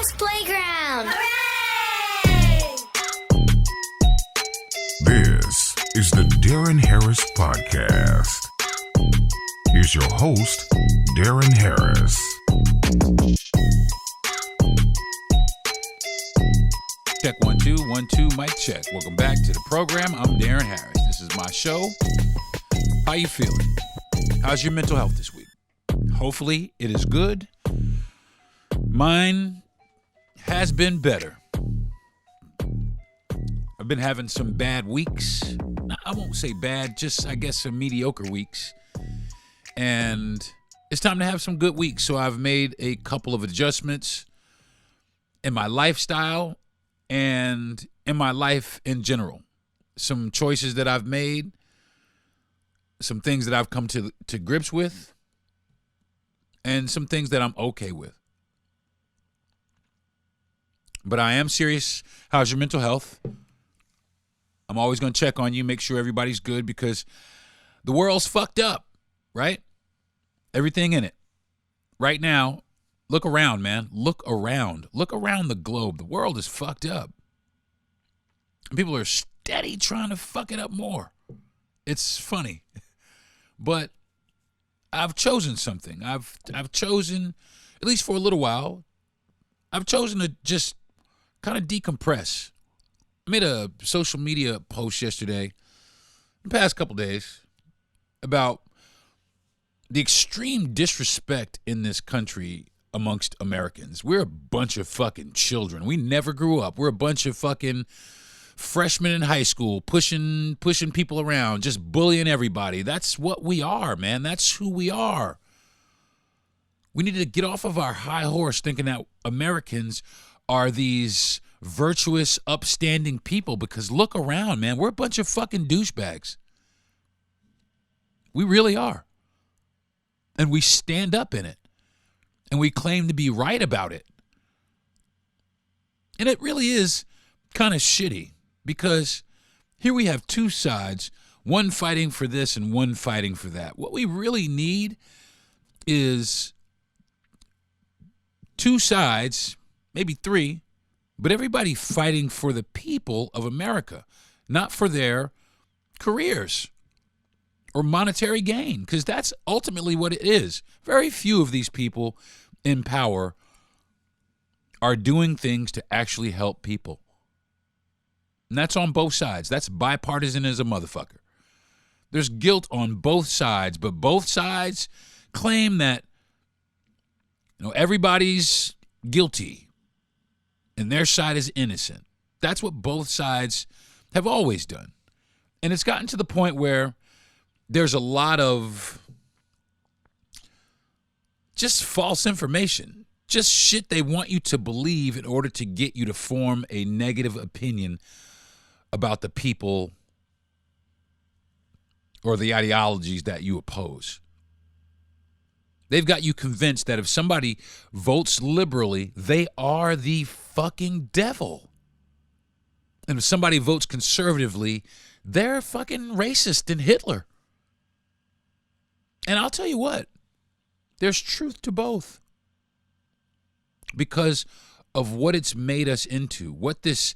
Harris Playground. Hooray! This is the Deron Harris Podcast. Here's your host, Deron Harris. Check 1 2 1 2 mic check. Welcome back to the program. I'm Deron Harris. This is my show. How you feeling? How's your mental health this week? Hopefully it is good. Mine has been better. I've been having some bad weeks. I won't say bad, just I guess some mediocre weeks. And it's time to have some good weeks. So I've made a couple of adjustments in my lifestyle and in my life in general. Some choices that I've made, some things that I've come to grips with, and some things that I'm okay with. But I am serious. How's your mental health? I'm always going to check on you, make sure everybody's good, because the world's fucked up, right? Everything in it. Right now, look around, man. Look around. Look around the globe. The world is fucked up. And people are steady trying to fuck it up more. It's funny. But I've chosen something. I've chosen, at least for a little while, I've chosen to just kind of decompress. I made a social media post yesterday, the past couple days, about the extreme disrespect in this country amongst Americans. We're a bunch of fucking children. We never grew up. We're a bunch of fucking freshmen in high school, pushing people around, just bullying everybody. That's what we are, man. That's who we are. We need to get off of our high horse thinking that Americans are these virtuous, upstanding people, because look around, man. We're a bunch of fucking douchebags. We really are. And we stand up in it. And we claim to be right about it. And it really is kind of shitty, because here we have two sides, one fighting for this and one fighting for that. What we really need is two sides, maybe three, but everybody fighting for the people of America, not for their careers or monetary gain, because that's ultimately what it is. Very few of these people in power are doing things to actually help people. And that's on both sides. That's bipartisan as a motherfucker. There's guilt on both sides, but both sides claim that, everybody's guilty and their side is innocent. That's what both sides have always done. And it's gotten to the point where there's a lot of just false information, just shit they want you to believe in order to get you to form a negative opinion about the people or the ideologies that you oppose. They've got you convinced that if somebody votes liberally, they are the fucking devil. And if somebody votes conservatively, they're fucking racist and Hitler. And I'll tell you what, there's truth to both, because of what it's made us into, what this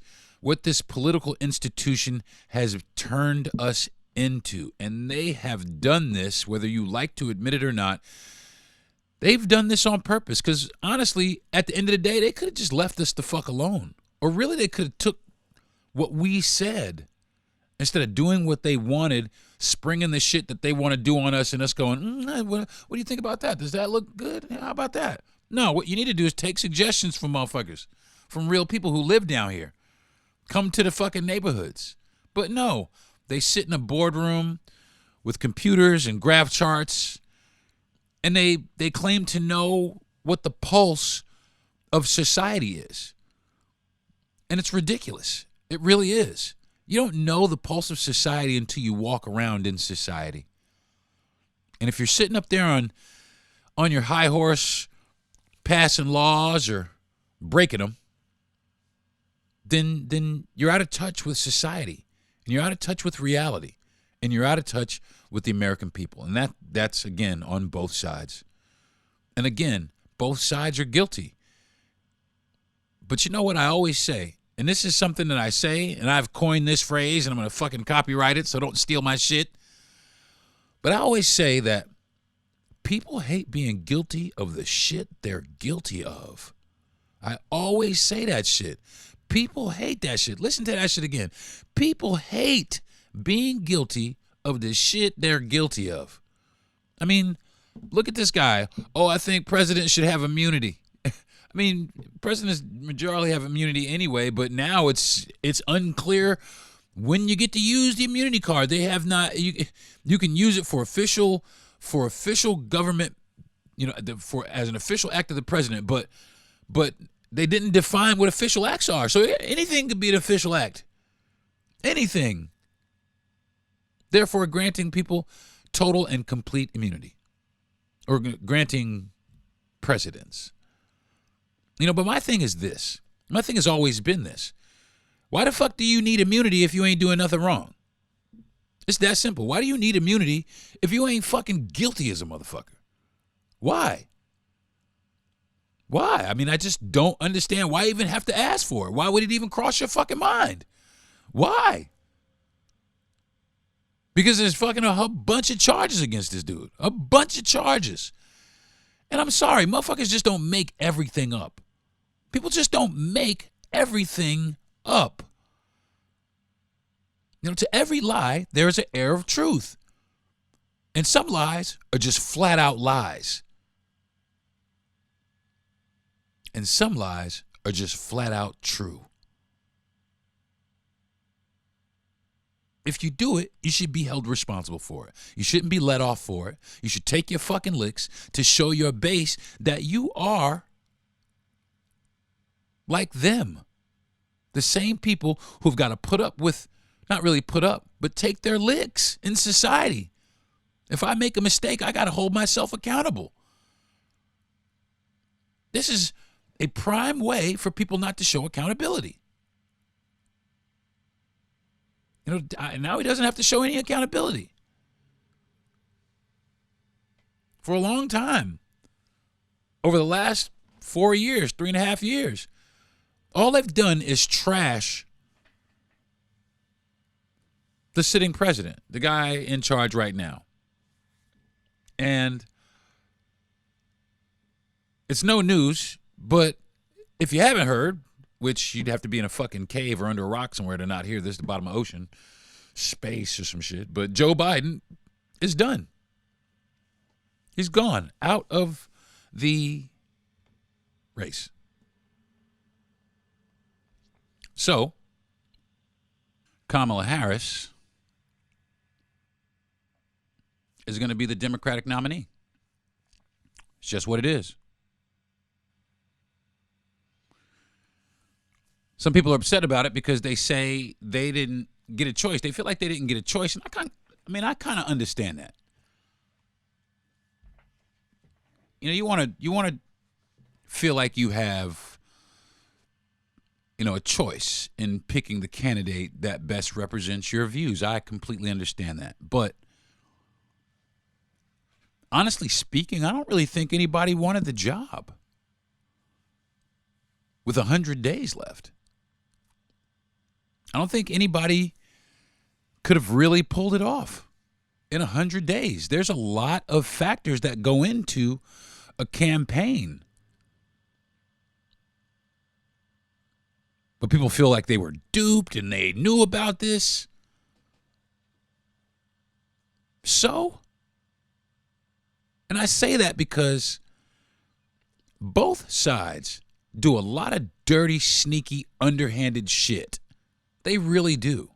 political institution has turned us into. And they have done this, whether you like to admit it or not. They've done this on purpose, because honestly, at the end of the day, they could have just left us the fuck alone. Or really, they could have took what we said instead of doing what they wanted, springing the shit that they want to do on us and us going, what do you think about that? Does that look good? How about that? No, what you need to do is take suggestions from motherfuckers, from real people who live down here. Come to the fucking neighborhoods. But no, they sit in a boardroom with computers and graph charts, and they claim to know what the pulse of society is. And it's ridiculous. It really is. You don't know the pulse of society until you walk around in society. And if you're sitting up there on your high horse passing laws or breaking them, then you're out of touch with society. And you're out of touch with reality. And you're out of touch with the American people. And that's again, on both sides. And again, both sides are guilty. But you know what I always say, and this is something that I say, and I've coined this phrase, and I'm going to fucking copyright it, so don't steal my shit. But I always say that people hate being guilty of the shit they're guilty of. I always say that shit. People hate that shit. Listen to that shit again. People hate being guilty of the shit they're guilty of. I mean, look at this guy. Oh, I think presidents should have immunity. I mean, presidents majorly have immunity anyway, but now it's unclear when you get to use the immunity card. They have not. You can use it for official government, as an official act of the president, but they didn't define what official acts are. So anything could be an official act. Anything. Therefore, granting people total and complete immunity, or granting presidents. But my thing is this. My thing has always been this. Why the fuck do you need immunity if you ain't doing nothing wrong? It's that simple. Why do you need immunity if you ain't fucking guilty as a motherfucker? Why? Why? I mean, I just don't understand why you even have to ask for it. Why would it even cross your fucking mind? Why? Because there's fucking a bunch of charges against this dude. A bunch of charges. And I'm sorry, motherfuckers just don't make everything up. People just don't make everything up. To every lie, there is an air of truth. And some lies are just flat out lies. And some lies are just flat out true. If you do it, you should be held responsible for it. You shouldn't be let off for it. You should take your fucking licks to show your base that you are like them. The same people who've got to put up with, not really put up, but take their licks in society. If I make a mistake, I got to hold myself accountable. This is a prime way for people not to show accountability. Now he doesn't have to show any accountability. For a long time, over the last 4 years, 3.5 years, all they've done is trash the sitting president, the guy in charge right now. And it's no news, but if you haven't heard, which you'd have to be in a fucking cave or under a rock somewhere to not hear this, the bottom of the ocean, space or some shit. But Joe Biden is done. He's gone out of the race. So, Kamala Harris is going to be the Democratic nominee. It's just what it is. Some people are upset about it because they say they didn't get a choice. They feel like they didn't get a choice. And I kind of understand that. You want to feel like you have, a choice in picking the candidate that best represents your views. I completely understand that. But honestly speaking, I don't really think anybody wanted the job with 100 days left. I don't think anybody could have really pulled it off in 100 days. There's a lot of factors that go into a campaign. But people feel like they were duped and they knew about this. So, and I say that because both sides do a lot of dirty, sneaky, underhanded shit. They really do.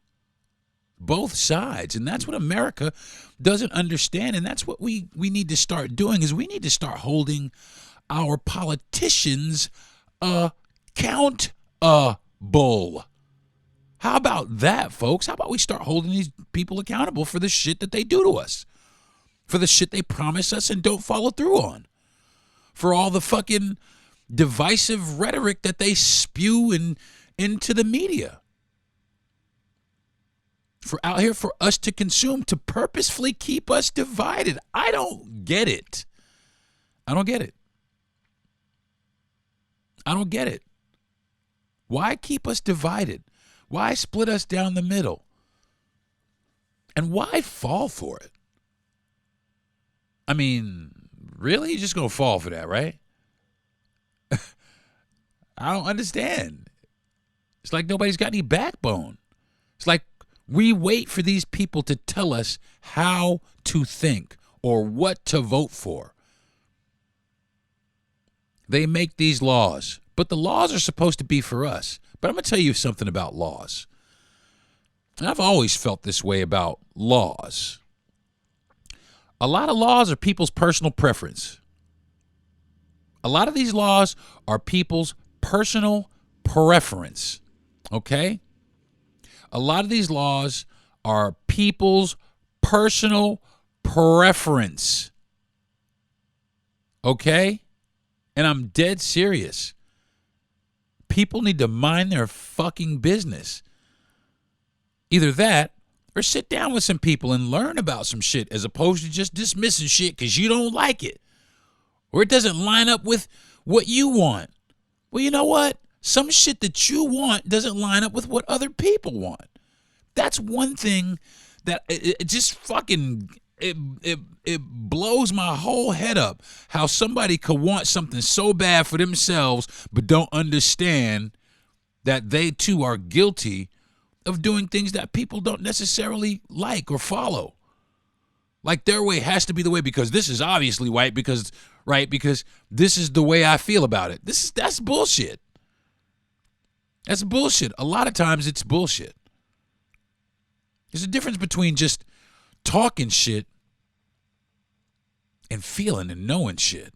Both sides. And that's what America doesn't understand. And that's what we need to start doing, is we need to start holding our politicians accountable. How about that, folks? How about we start holding these people accountable for the shit that they do to us? For the shit they promise us and don't follow through on? For all the fucking divisive rhetoric that they spew into the media? For out here for us to consume, to purposefully keep us divided. I don't get it. I don't get it. Why keep us divided? Why split us down the middle? And why fall for it? I mean, really? You're just going to fall for that, right? I don't understand. It's like nobody's got any backbone. It's like we wait for these people to tell us how to think or what to vote for. They make these laws, but the laws are supposed to be for us. But I'm going to tell you something about laws. And I've always felt this way about laws. A lot of laws are people's personal preference. A lot of these laws are people's personal preference. Okay? A lot of these laws are people's personal preference. Okay? And I'm dead serious. People need to mind their fucking business. Either that or sit down with some people and learn about some shit as opposed to just dismissing shit because you don't like it or it doesn't line up with what you want. Well, you know what? Some shit that you want doesn't line up with what other people want. That's one thing that it just fucking, it blows my whole head up how somebody could want something so bad for themselves but don't understand that they too are guilty of doing things that people don't necessarily like or follow. Like their way has to be the way because this is obviously right because this is the way I feel about it. That's bullshit. That's bullshit. A lot of times it's bullshit. There's a difference between just talking shit and feeling and knowing shit.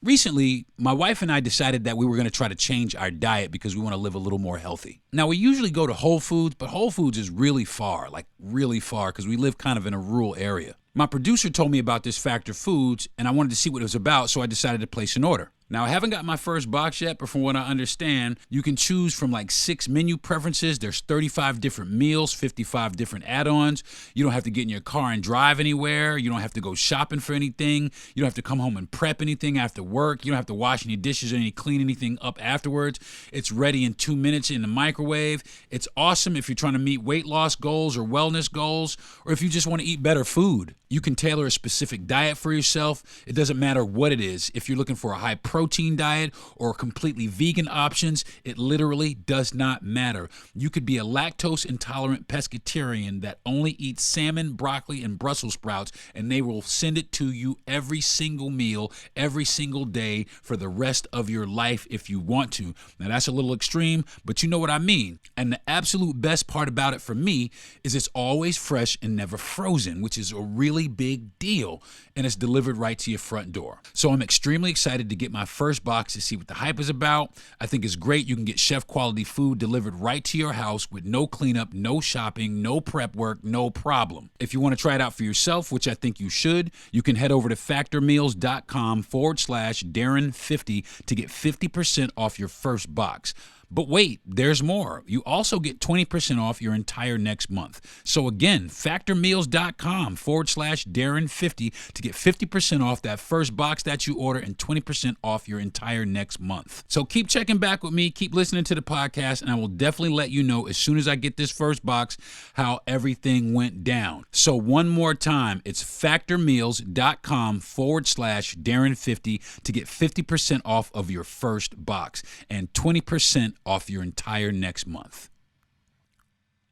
Recently, my wife and I decided that we were going to try to change our diet because we want to live a little more healthy. Now, we usually go to Whole Foods, but Whole Foods is really far because we live kind of in a rural area. My producer told me about this Factor Foods, and I wanted to see what it was about, so I decided to place an order. Now, I haven't got my first box yet, but from what I understand, you can choose from like 6 menu preferences. There's 35 different meals, 55 different add-ons. You don't have to get in your car and drive anywhere. You don't have to go shopping for anything. You don't have to come home and prep anything after work. You don't have to wash any dishes or clean anything up afterwards. It's ready in 2 minutes in the microwave. It's awesome if you're trying to meet weight loss goals or wellness goals, or if you just want to eat better food. You can tailor a specific diet for yourself. It doesn't matter what it is. If you're looking for a high protein diet or completely vegan options, it literally does not matter. You could be a lactose intolerant pescatarian that only eats salmon, broccoli, and Brussels sprouts, and they will send it to you every single meal, every single day for the rest of your life if you want to. Now that's a little extreme, but you know what I mean. And the absolute best part about it for me is it's always fresh and never frozen, which is a really big deal, and it's delivered right to your front door. So I'm extremely excited to get my first box to see what the hype is about. I think it's great. You can get chef quality food delivered right to your house with no cleanup, no shopping, no prep work, no problem. If you want to try it out for yourself, which I think you should, you can head over to factormeals.com/Deron50 to get 50% off your first box. But wait, there's more. You also get 20% off your entire next month. So again, factormeals.com/Deron50 to get 50% off that first box that you order and 20% off your entire next month. So keep checking back with me, keep listening to the podcast, and I will definitely let you know as soon as I get this first box how everything went down. So one more time, it's factormeals.com/Deron50 to get 50% off of your first box and 20% off your entire next month.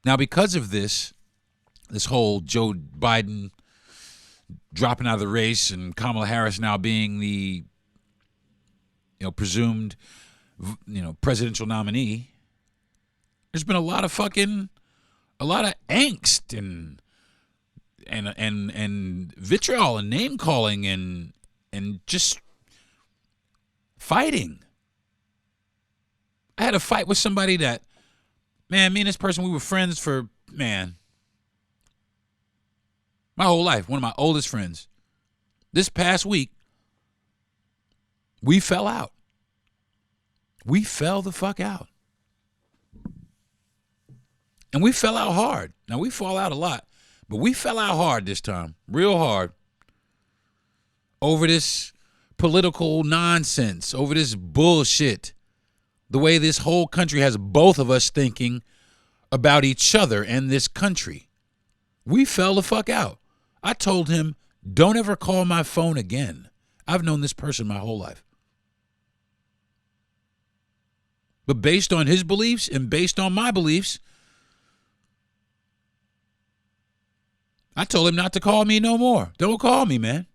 Now, because of this whole Joe Biden dropping out of the race and Kamala Harris now being the presumed presidential nominee, there's been a lot of angst and vitriol and name calling and just fighting. I had a fight with somebody that, me and this person, we were friends for, my whole life. One of my oldest friends. This past week, we fell out. We fell the fuck out. And we fell out hard. Now, we fall out a lot, but we fell out hard this time. Real hard. Over this political nonsense. Over this bullshit. the way this whole country has both of us thinking about each other and this country. We fell the fuck out. I told him, don't ever call my phone again. I've known this person my whole life. But based on his beliefs and based on my beliefs, I told him not to call me no more. Don't call me, man.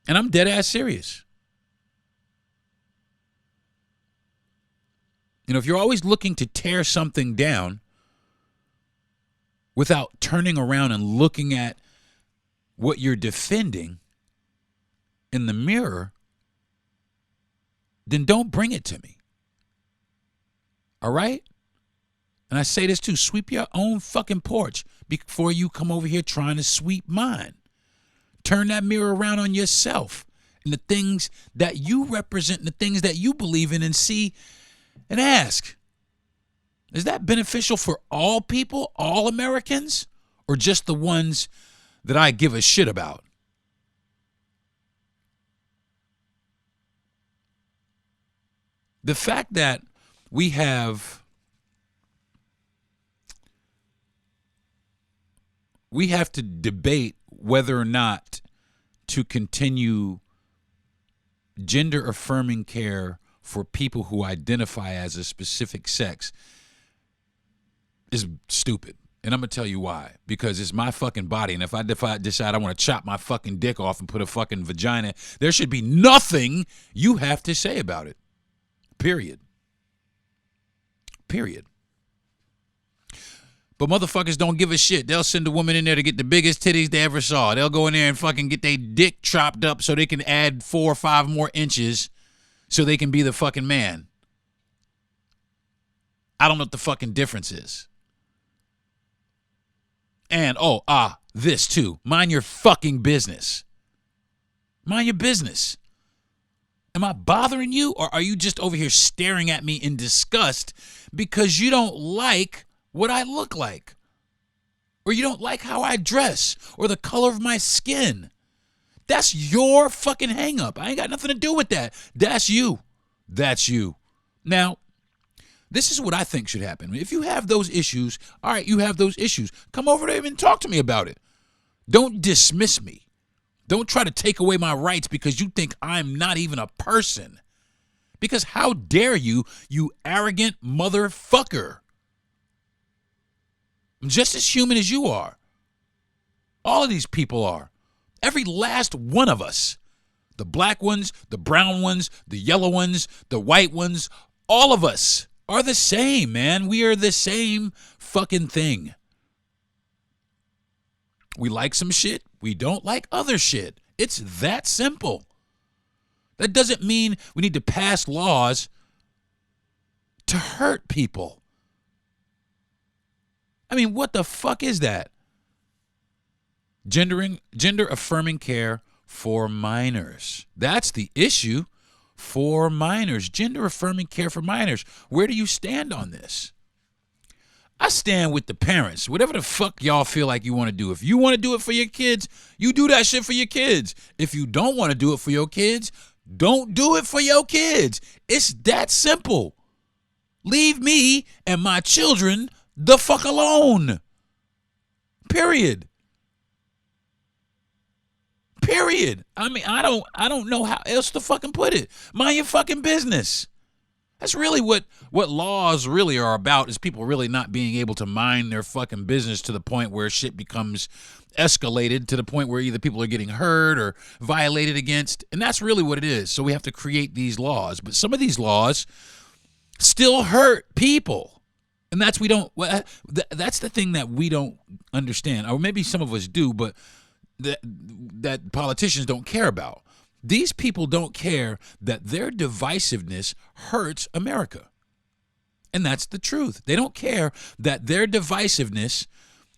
And I'm dead ass serious. You know, if you're always looking to tear something down without turning around and looking at what you're defending in the mirror, then don't bring it to me. All right? And I say this too, sweep your own fucking porch before you come over here trying to sweep mine. Turn that mirror around on yourself and the things that you represent and the things that you believe in and see and ask, is that beneficial for all people, all Americans, or just the ones that I give a shit about? The fact that we have to debate whether or not to continue gender affirming care for people who identify as a specific sex is stupid. And I'm going to tell you why. Because it's my fucking body. And if I decide I want to chop my fucking dick off and put a fucking vagina, there should be nothing you have to say about it. Period. But motherfuckers don't give a shit. They'll send a woman in there to get the biggest titties they ever saw. They'll go in there and fucking get their dick chopped up so they can add 4 or 5 more inches so they can be the fucking man. I don't know what the fucking difference is. And, this too. Mind your fucking business. Mind your business. Am I bothering you, or are you just over here staring at me in disgust because you don't like what I look like? Or you don't like how I dress or the color of my skin? That's your fucking hang up. I ain't got nothing to do with that. That's you. That's you. Now, this is what I think should happen. If you have those issues, all right, you have those issues. Come over there and talk to me about it. Don't dismiss me. Don't try to take away my rights because you think I'm not even a person. Because how dare you, you arrogant motherfucker. I'm just as human as you are. All of these people are. Every last one of us. The black ones, the brown ones, the yellow ones, the white ones, all of us are the same, man. We are the same fucking thing. We like some shit. We don't like other shit. It's that simple. That doesn't mean we need to pass laws to hurt people. I mean, what the fuck is that? Gender affirming care for minors. That's the issue for minors. Gender affirming care for minors. Where do you stand on this? I stand with the parents. Whatever the fuck y'all feel like you want to do. If you want to do it for your kids, you do that shit for your kids. If you don't want to do it for your kids, don't do it for your kids. It's that simple. Leave me and my children the fuck alone. Period. I mean, I don't know how else to fucking put it. Mind your fucking business. That's really what laws really are about, is people really not being able to mind their fucking business to the point where shit becomes escalated to the point where either people are getting hurt or violated against. And that's really what it is. So we have to create these laws. But some of these laws still hurt people. And that's the thing that we don't understand. Or maybe some of us do, but that politicians don't care about. These people don't care that their divisiveness hurts America. And that's the truth. They don't care that their divisiveness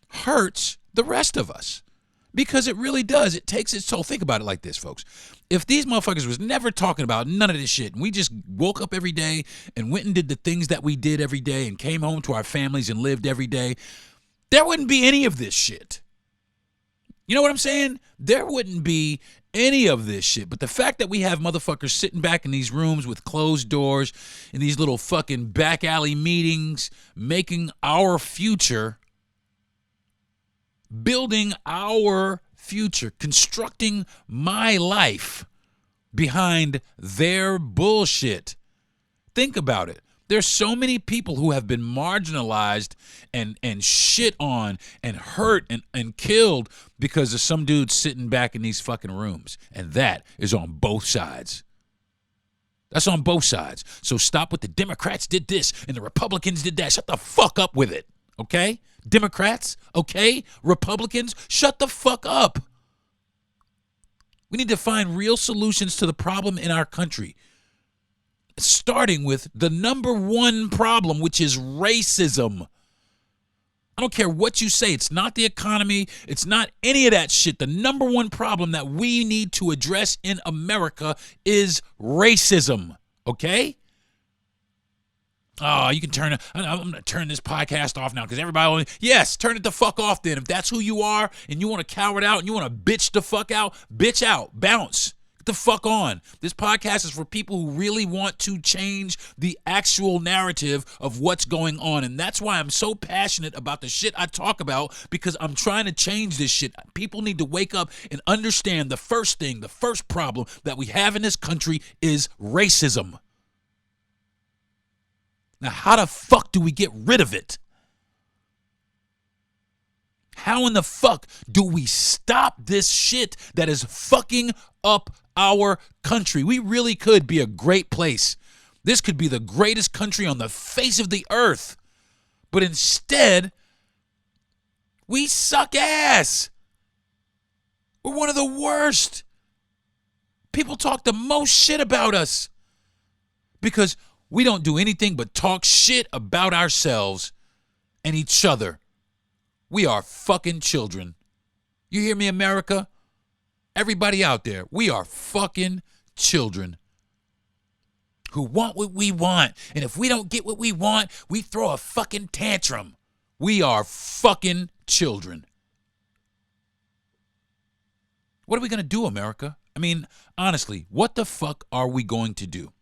hurts the rest of us. Because it really does. It takes its toll. Think about it like this, folks. If these motherfuckers was never talking about none of this shit, and we just woke up every day and went and did the things that we did every day and came home to our families and lived every day, there wouldn't be any of this shit. You know what I'm saying? There wouldn't be any of this shit. But the fact that we have motherfuckers sitting back in these rooms with closed doors in these little fucking back alley meetings, making our future, building our future, constructing my life behind their bullshit. Think about it. There's so many people who have been marginalized and shit on and hurt and killed because of some dude sitting back in these fucking rooms. And that is on both sides. That's on both sides. So stop with the Democrats did this and the Republicans did that. Shut the fuck up with it, okay? Democrats, okay? Republicans, shut the fuck up. We need to find real solutions to the problem in our country. Starting with the number one problem, which is racism. I don't care what you say. It's not the economy. It's not any of that shit. The number one problem that we need to address in America is racism. Okay? Oh, you can turn it. I'm going to turn this podcast off now because everybody, yes, turn it the fuck off then. If that's who you are and you want to cower it out and you want to bitch the fuck out, bitch out, bounce. Get the fuck on. This podcast is for people who really want to change the actual narrative of what's going on. And that's why I'm so passionate about the shit I talk about, because I'm trying to change this shit. People need to wake up and understand the first thing, the first problem that we have in this country is racism. Now, how the fuck do we get rid of it? How in the fuck do we stop this shit that is fucking up our country? We really could be a great place. This could be the greatest country on the face of the earth. But instead, we suck ass. We're one of the worst. People talk the most shit about us because we don't do anything but talk shit about ourselves and each other. We are fucking children. You hear me, America? Everybody out there, we are fucking children who want what we want. And if we don't get what we want, we throw a fucking tantrum. We are fucking children. What are we going to do, America? I mean, honestly, what the fuck are we going to do?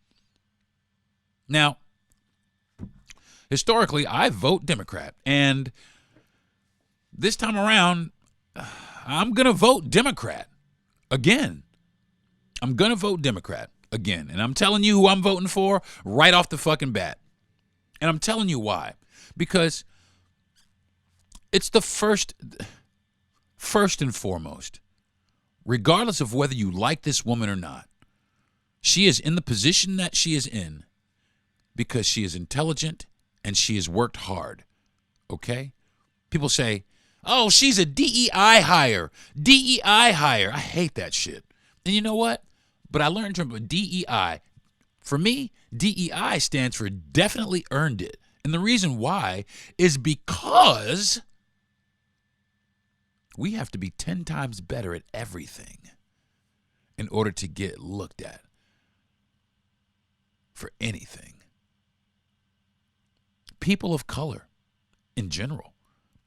Now, historically, I vote Democrat. And this time around, I'm going to vote Democrat again. I'm going to vote Democrat again. And I'm telling you who I'm voting for right off the fucking bat. And I'm telling you why. Because it's the first and foremost, regardless of whether you like this woman or not, she is in the position that she is in because she is intelligent and she has worked hard. Okay? People say, oh, she's a DEI hire. DEI hire. I hate that shit. And you know what? But I learned from DEI. For me, DEI stands for definitely earned it. And the reason why is because we have to be 10 times better at everything in order to get looked at for anything. People of color in general,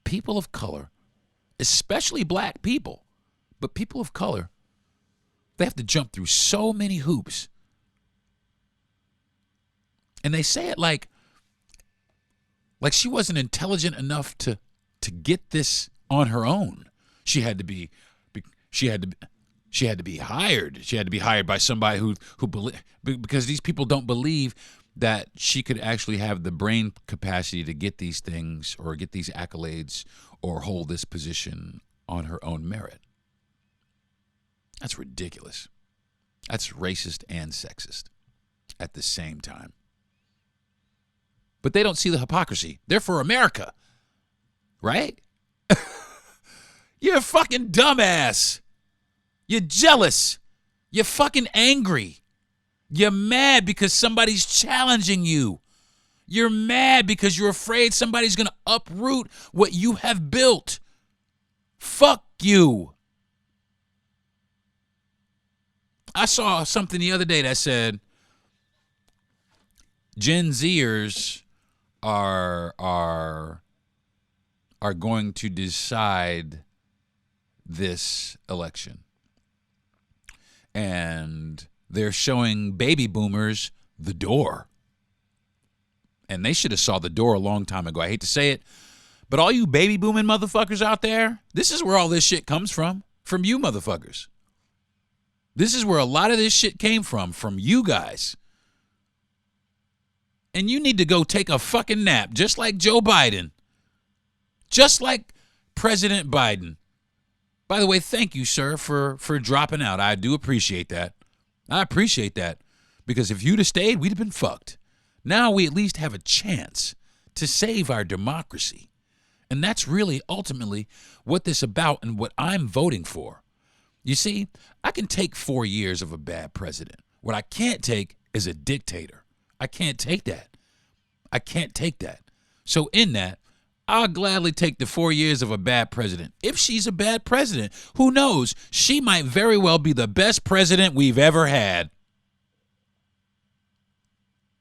people of color, especially black people, but people of color, they have to jump through so many hoops. And they say it like she wasn't intelligent enough to get this on her own. She had to be hired. She had to be hired by somebody who because these people don't believe that she could actually have the brain capacity to get these things or get these accolades or hold this position on her own merit. That's ridiculous. That's racist and sexist at the same time. But they don't see the hypocrisy. They're for America, right? You're a fucking dumbass. You're jealous. You're fucking angry. You're mad because somebody's challenging you. You're mad because you're afraid somebody's going to uproot what you have built. Fuck you. I saw something the other day that said Gen Zers are going to decide this election. And they're showing baby boomers the door. And they should have saw the door a long time ago. I hate to say it, but all you baby booming motherfuckers out there, this is where all this shit comes from you motherfuckers. This is where a lot of this shit came from you guys. And you need to go take a fucking nap, just like Joe Biden. Just like President Biden. By the way, thank you, sir, for dropping out. I do appreciate that. I appreciate that. Because if you'd have stayed, we'd have been fucked. Now we at least have a chance to save our democracy. And that's really ultimately what this is about and what I'm voting for. You see, I can take 4 years of a bad president. What I can't take is a dictator. I can't take that. I can't take that. So in that, I'll gladly take the 4 years of a bad president. If she's a bad president, who knows? She might very well be the best president we've ever had.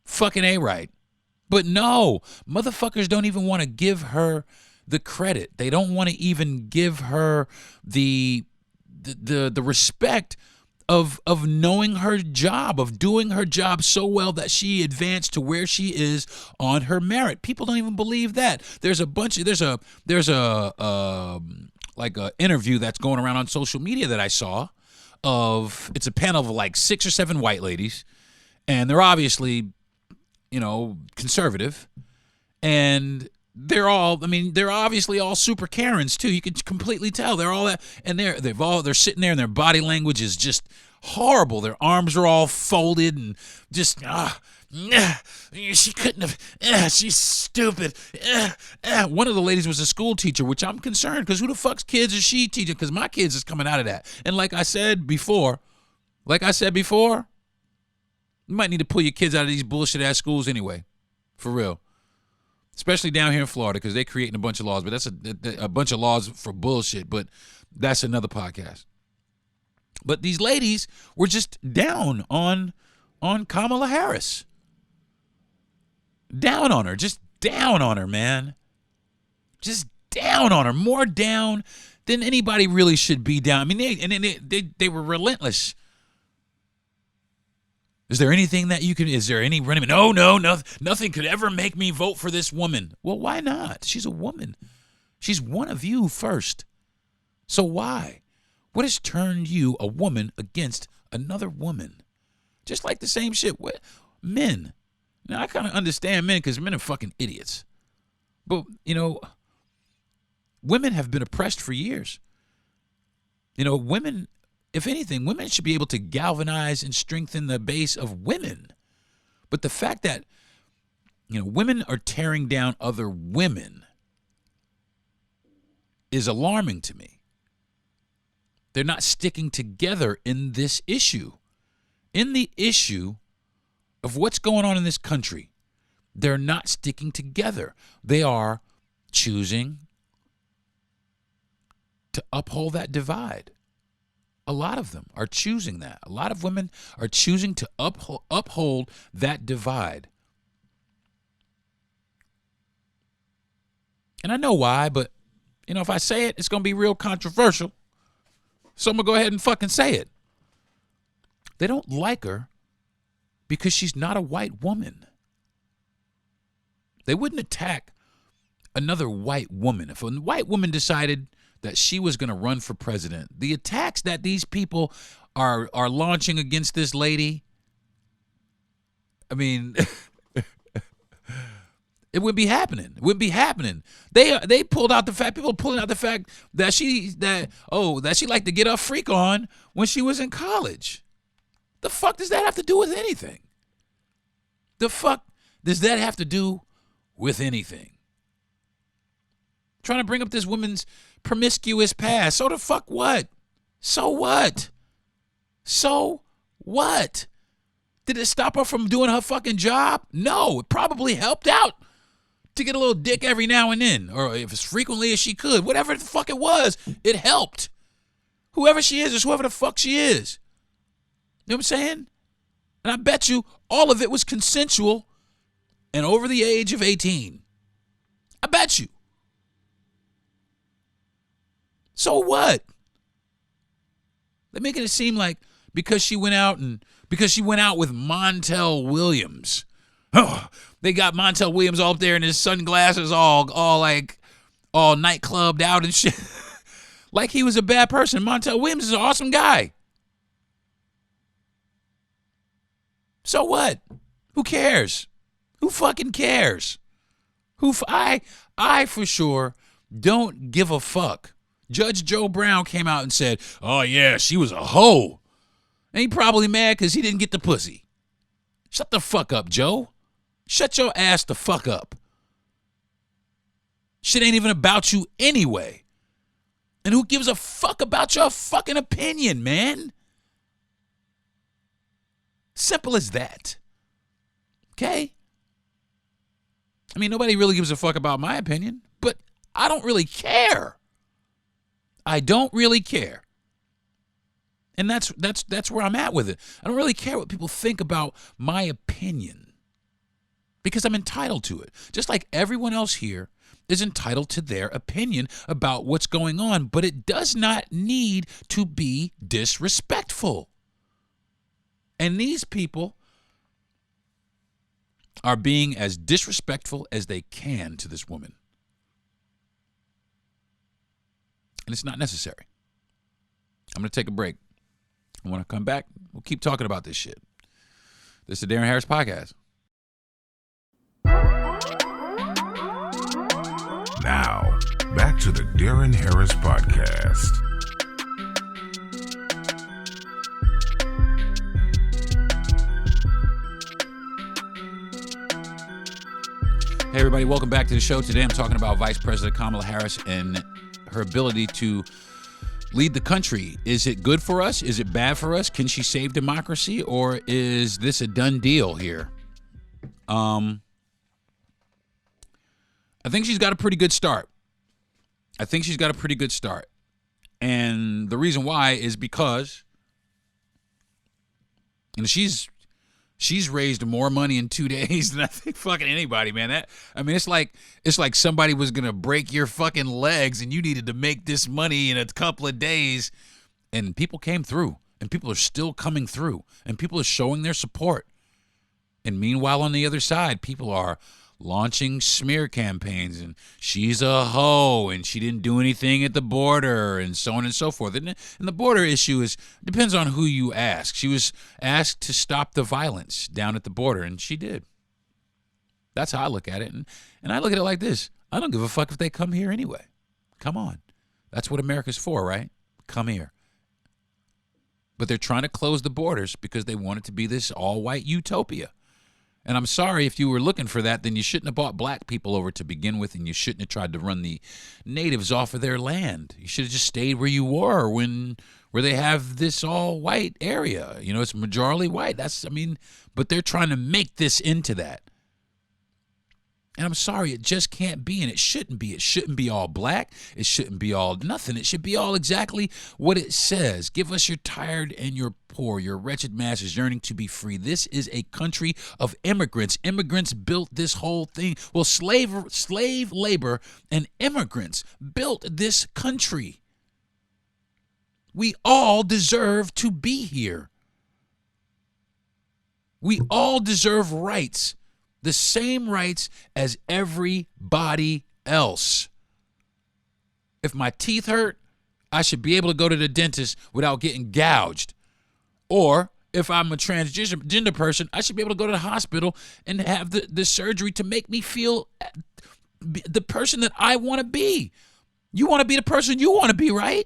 Fucking A-right. But no, motherfuckers don't even want to give her the credit. They don't want to even give her the respect of knowing her job, of doing her job so well that she advanced to where she is on her merit. People don't even believe that. There's a interview that's going around on social media that I saw it's a panel of like 6 or 7 white ladies, and they're obviously, conservative, and they're obviously all super Karens too. You can completely tell they're all that, and they're sitting there, and their body language is just horrible. Their arms are all folded and just she couldn't have. She's stupid. One of the ladies was a school teacher, which I'm concerned because who the fuck's kids is she teaching? Because my kids is coming out of that. And like I said before, you might need to pull your kids out of these bullshit ass schools anyway, for real. Especially down here in Florida, because they're creating a bunch of laws. But that's a bunch of laws for bullshit. But that's another podcast. But these ladies were just down on Kamala Harris. Down on her. Just down on her, man. Just down on her. More down than anybody really should be down. I mean, they were relentless. Is there anything that is there any running? No, nothing could ever make me vote for this woman. Well, why not? She's a woman. She's one of you first. So why? What has turned you, a woman, against another woman? Just like the same shit with men. Now, I kind of understand men because men are fucking idiots. But, women have been oppressed for years. Women, if anything, women should be able to galvanize and strengthen the base of women. But the fact that, women are tearing down other women is alarming to me. They're not sticking together in this issue. In the issue of what's going on in this country, they're not sticking together. They are choosing to uphold that divide. A lot of them are choosing that. A lot of women are choosing to uphold that divide. And I know why, but, if I say it, it's going to be real controversial. So I'm going to go ahead and fucking say it. They don't like her because she's not a white woman. They wouldn't attack another white woman. If a white woman decided that she was going to run for president, the attacks that these people are launching against this lady, I mean, it wouldn't be happening. It wouldn't be happening. They pulled out the fact, people pulling out the fact that she liked to get her freak on when she was in college. The fuck does that have to do with anything? The fuck does that have to do with anything? Trying to bring up this woman's promiscuous past. So the fuck what? So what? So what? Did it stop her from doing her fucking job? No, it probably helped out to get a little dick every now and then, or if as frequently as she could. Whatever the fuck it was, it helped. Whoever she is whoever the fuck she is. You know what I'm saying? And I bet you all of it was consensual and over the age of 18. I bet you. So what? They're making it seem like because she went out with Montel Williams. Oh, they got Montel Williams all up there in his sunglasses, all nightclubbed out and shit. Like he was a bad person. Montel Williams is an awesome guy. So what? Who cares? Who fucking cares? I for sure don't give a fuck. Judge Joe Brown came out and said, "Oh yeah, she was a hoe." And he probably mad because he didn't get the pussy. Shut the fuck up, Joe. Shut your ass the fuck up. Shit ain't even about you anyway. And who gives a fuck about your fucking opinion, man? Simple as that. Okay? I mean, nobody really gives a fuck about my opinion, but I don't really care. I don't really care. And that's where I'm at with it. I don't really care what people think about my opinion because I'm entitled to it. Just like everyone else here is entitled to their opinion about what's going on, but it does not need to be disrespectful. And these people are being as disrespectful as they can to this woman. And it's not necessary. I'm going to take a break. And when I come back, we'll keep talking about this shit. This is the Deron Harris Podcast. Now, back to the Deron Harris Podcast. Hey, everybody, welcome back to the show. Today I'm talking about Vice President Kamala Harris and her ability to lead the country. Is it good for us? Is it bad for us? Can she save democracy? Or is this a done deal here? I think she's got a pretty good start. And the reason why is because she's raised more money in 2 days than I think fucking anybody, man. It's like somebody was gonna break your fucking legs and you needed to make this money in a couple of days, and people came through, and people are still coming through, and people are showing their support. And meanwhile, on the other side, people are launching smear campaigns, and she's a hoe, and she didn't do anything at the border, and so on and so forth. And the border issue depends on who you ask. She was asked to stop the violence down at the border, and she did. That's how I look at it. And I look at it like this. I don't give a fuck if they come here anyway. Come on. That's what America's for, right? Come here. But they're trying to close the borders because they want it to be this all-white utopia. And I'm sorry, if you were looking for that, then you shouldn't have brought black people over to begin with, and you shouldn't have tried to run the natives off of their land. You should have just stayed where you were where they have this all-white area. You know, it's majority white. But they're trying to make this into that. And I'm sorry, it just can't be, and it shouldn't be. It shouldn't be all black. It shouldn't be all nothing. It should be all exactly what it says. Give us your tired and your poor, your wretched masses yearning to be free. This is a country of immigrants. Immigrants built this whole thing. Well, slave labor and immigrants built this country. We all deserve to be here. We all deserve rights. The same rights as everybody else. If my teeth hurt, I should be able to go to the dentist without getting gouged. Or if I'm a transgender person, I should be able to go to the hospital and have the surgery to make me feel the person that I want to be. You want to be the person you want to be, right?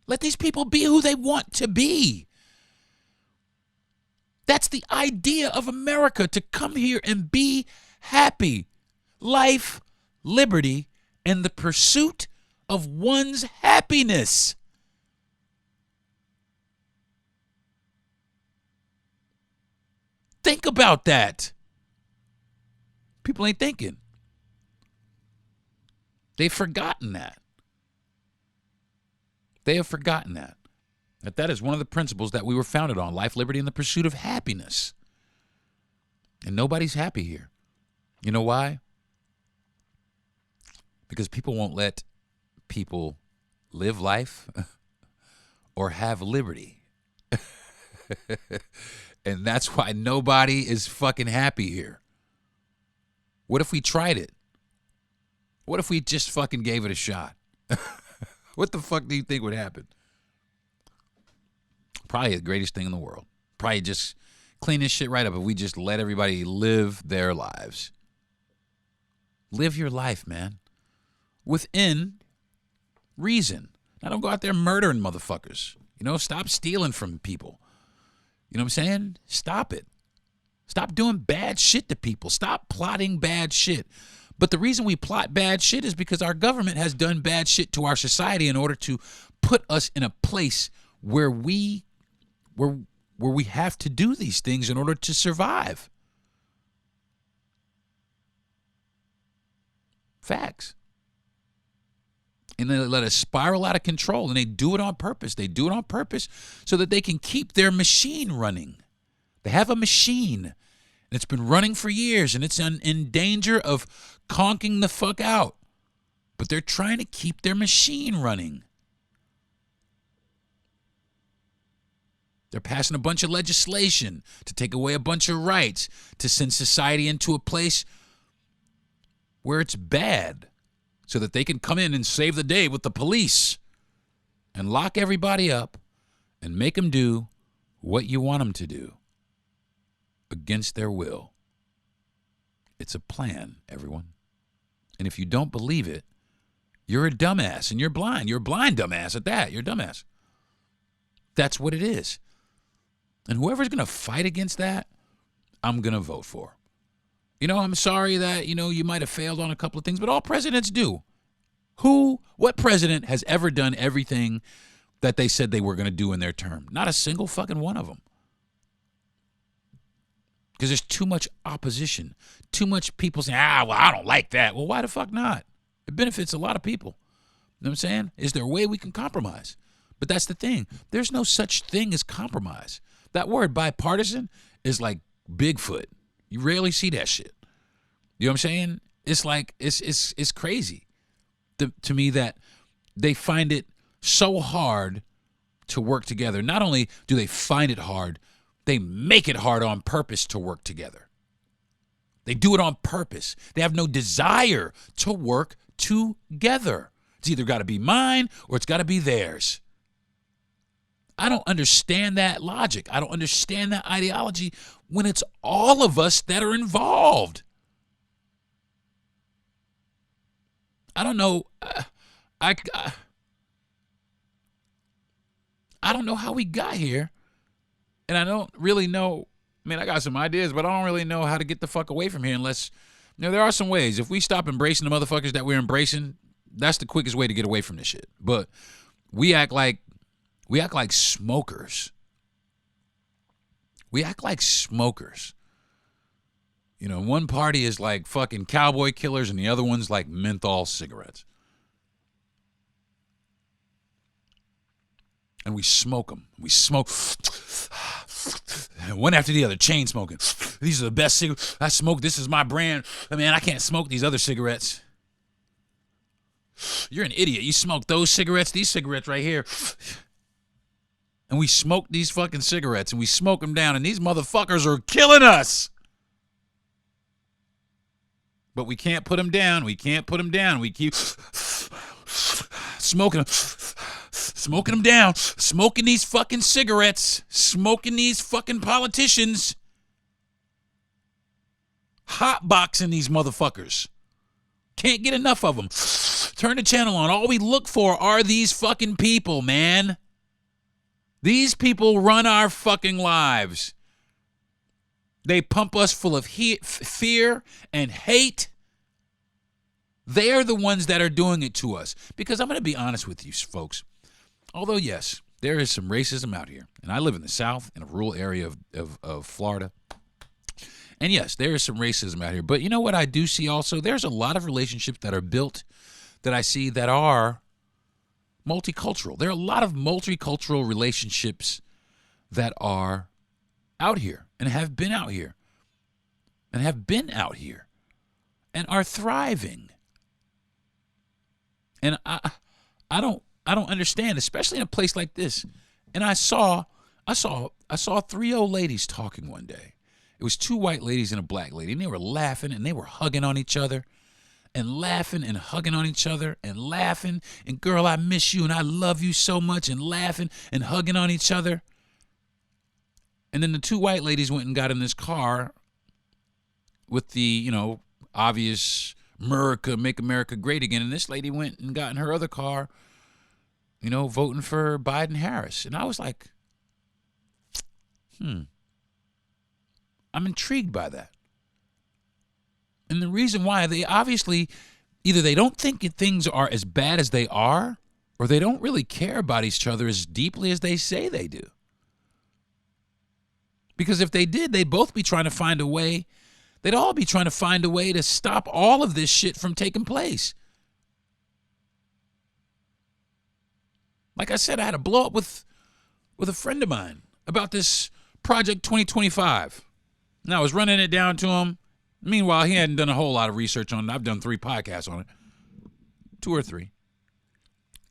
Let these people be who they want to be. That's the idea of America, to come here and be happy. Life, liberty, and the pursuit of one's happiness. Think about that. People ain't thinking. They've forgotten that. They have forgotten that. That is one of the principles that we were founded on: life, liberty, and the pursuit of happiness. And nobody's happy here. You know why? Because people won't let people live life or have liberty. And that's why nobody is fucking happy here. What if we tried it? What if we just fucking gave it a shot? What the fuck do you think would happen? Probably the greatest thing in the world. Probably just clean this shit right up if we just let everybody live their lives. Live your life, man. Within reason. Now don't go out there murdering motherfuckers. Stop stealing from people. You know what I'm saying? Stop it. Stop doing bad shit to people. Stop plotting bad shit. But the reason we plot bad shit is because our government has done bad shit to our society in order to put us in a place where we have to do these things in order to survive. Facts. And they let us spiral out of control, and they do it on purpose. They do it on purpose so that they can keep their machine running. They have a machine, and it's been running for years, and it's in danger of conking the fuck out. But they're trying to keep their machine running. They're passing a bunch of legislation to take away a bunch of rights, to send society into a place where it's bad, so that they can come in and save the day with the police and lock everybody up and make them do what you want them to do against their will. It's a plan, everyone. And if you don't believe it, you're a dumbass and you're blind. You're a blind dumbass at that. You're a dumbass. That's what it is. And whoever's going to fight against that, I'm going to vote for. I'm sorry that, you might have failed on a couple of things, but all presidents do. What president has ever done everything that they said they were going to do in their term? Not a single fucking one of them. Because there's too much opposition. Too much people saying, well, I don't like that. Well, why the fuck not? It benefits a lot of people. You know what I'm saying? Is there a way we can compromise? But that's the thing. There's no such thing as compromise. That word bipartisan is like Bigfoot. You rarely see that shit. You know what I'm saying? It's like, it's crazy to me that they find it so hard to work together. Not only do they find it hard, they make it hard on purpose to work together. They do it on purpose. They have no desire to work together. It's either got to be mine or it's got to be theirs. I don't understand that logic. I don't understand that ideology when it's all of us that are involved. I don't know. I don't know how we got here. And I don't really know. I mean, I got some ideas, but I don't really know how to get the fuck away from here unless, there are some ways. If we stop embracing the motherfuckers that we're embracing, that's the quickest way to get away from this shit. But we act like smokers. We act like smokers. One party is like fucking cowboy killers and the other one's like menthol cigarettes. And we smoke them. We smoke one after the other, chain smoking. These are the best cigarettes. I smoke. This is my brand. I can't smoke these other cigarettes. You're an idiot. You smoke those cigarettes, these cigarettes right here. And we smoke these fucking cigarettes and we smoke them down and these motherfuckers are killing us. But we can't put them down. We can't put them down. We keep smoking them down, smoking these fucking cigarettes, smoking these fucking politicians, hotboxing these motherfuckers. Can't get enough of them. Turn the channel on. All we look for are these fucking people, man. These people run our fucking lives. They pump us full of fear and hate. They're the ones that are doing it to us. Because I'm going to be honest with you, folks. Although, yes, there is some racism out here. And I live in the South, in a rural area of Florida. And yes, there is some racism out here. But you know what I do see also? There's a lot of relationships that are built that I see that are multicultural. There are a lot of multicultural relationships that are out here and have been out here and are thriving. And I don't understand, especially in a place like this. And I saw 3 old ladies talking one day. It was 2 white ladies and a black lady, and they were laughing and they were hugging on each other and laughing and hugging on each other and laughing. And girl, I miss you and I love you so much, and laughing and hugging on each other. And then the 2 white ladies went and got in this car with the, obvious Make America Great Again. And this lady went and got in her other car, voting for Biden Harris. And I was like, I'm intrigued by that. And the reason why, they obviously, either they don't think things are as bad as they are, or they don't really care about each other as deeply as they say they do. Because if they did, they'd both be trying to find a way. They'd all be trying to find a way to stop all of this shit from taking place. Like I said, I had a blow up with a friend of mine about this Project 2025. And I was running it down to him. Meanwhile, he hadn't done a whole lot of research on it. I've done 3 podcasts on it. 2 or 3.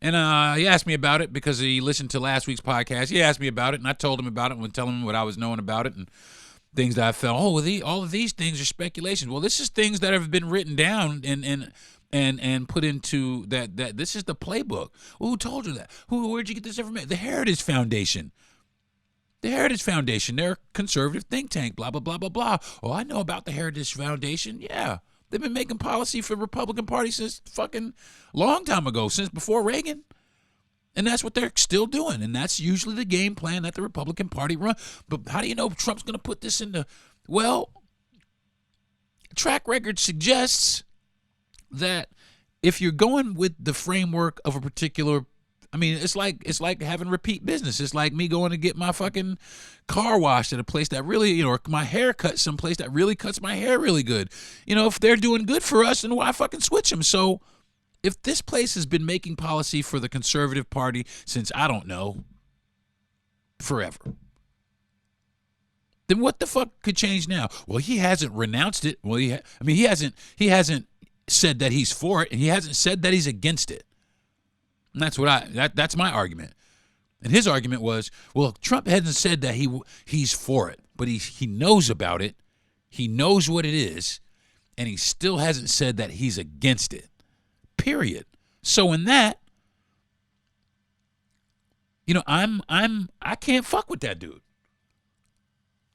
And he asked me about it because he listened to last week's podcast. He asked me about it, and I told him about it and would tell him what I was knowing about it and things that I felt. All of these things are speculations. Well, this is things that have been written down and put into that this is the playbook. Well, who told you that? Where'd you get this information? The Heritage Foundation. The Heritage Foundation. They're a conservative think tank, blah, blah, blah, blah, blah. Oh, I know about the Heritage Foundation. Yeah. They've been making policy for the Republican Party since fucking long time ago, since before Reagan. And that's what they're still doing. And that's usually the game plan that the Republican Party run. But how do you know Trump's going to put this into? Well, track record suggests that if you're going with the framework of a particular, it's like having repeat business. It's like me going to get my fucking car washed at a place that really, or my hair cut someplace that really cuts my hair really good. If they're doing good for us, then why fucking switch them? So if this place has been making policy for the conservative party since, I don't know, forever, then what the fuck could change now? Well, he hasn't renounced it. Well, he hasn't said that he's for it, and he hasn't said that he's against it. And that's my argument. And his argument was, well, Trump hasn't said that he's for it, but he knows about it. He knows what it is, and he still hasn't said that he's against it. Period. So in that, I can't fuck with that dude.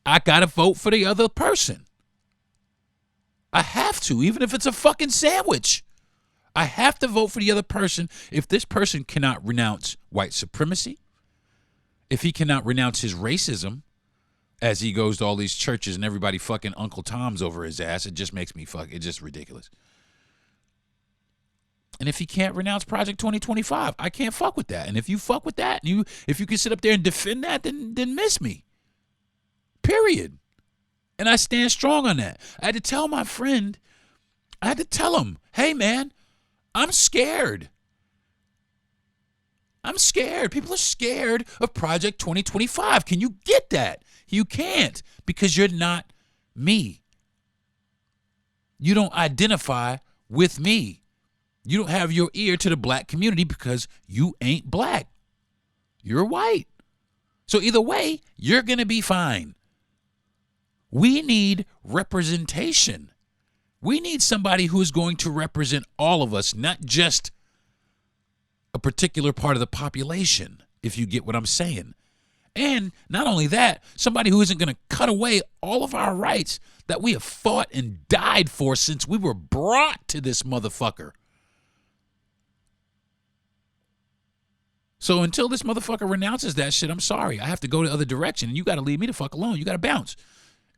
I gotta vote for the other person. I have to, even if it's a fucking sandwich. I have to vote for the other person if this person cannot renounce white supremacy, if he cannot renounce his racism as he goes to all these churches and everybody fucking Uncle Tom's over his ass. It just makes me it's just ridiculous. And if he can't renounce Project 2025, I can't fuck with that. And if you fuck with that, and if you can sit up there and defend that, then miss me. Period. And I stand strong on that. I had to tell my friend, hey, man, I'm scared. People are scared of Project 2025. Can you get that? You can't, because you're not me. You don't identify with me. You don't have your ear to the black community because you ain't black. You're white. So either way, you're going to be fine. We need representation. We need somebody who is going to represent all of us, not just a particular part of the population, if you get what I'm saying. And not only that, somebody who isn't going to cut away all of our rights that we have fought and died for since we were brought to this motherfucker. So until this motherfucker renounces that shit, I'm sorry. I have to go the other direction, and you got to leave me the fuck alone. You got to bounce,